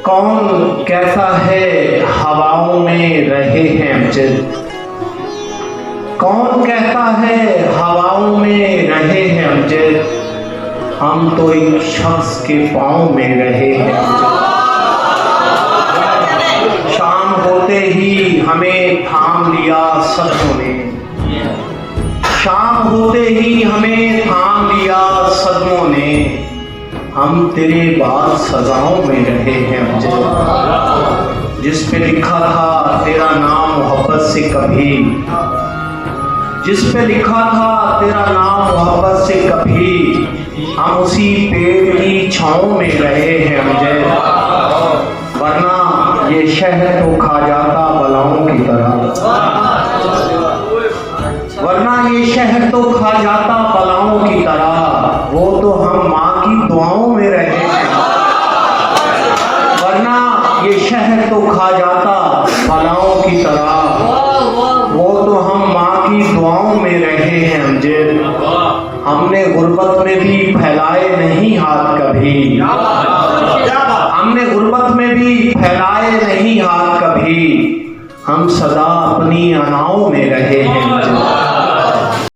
कौन कहता है हवाओं में रहे हैं अमजद, कौन कहता है हवाओं में रहे हैं अमजद, हम तो एक शख्स के पाँव में रहे हैं अमजद। शाम होते ही हमें थाम लिया सदमों ने, शाम होते ही हमें थाम लिया सदमों ने, हम तेरे बाद सजाओं में रहे हैं अमजद। जिस पे लिखा था तेरा नाम मोहब्बत से कभी, जिस पे लिखा था तेरा नाम मोहब्बत से कभी, हम उसी पेड़ की छाँव में रहे हैं अमजद। वरना ये शहर तो खा जाता बलाओं की तरह, वरना ये शहर तो खा जाता बलाओं की तरह, वो तो हम माँ की दुआओं में रहे हैं। वरना ये शहर तो खा जाता बलाओं की तरह, वो तो हम माँ की दुआओं में रहे हैं अमजद। हमने गुर्बत में भी फैलाए नहीं हाथ कभी, हमने गुर्बत में भी फैलाए नहीं हाथ कभी, हम सदा अपनी अनाओं में रहे हैं अमजद।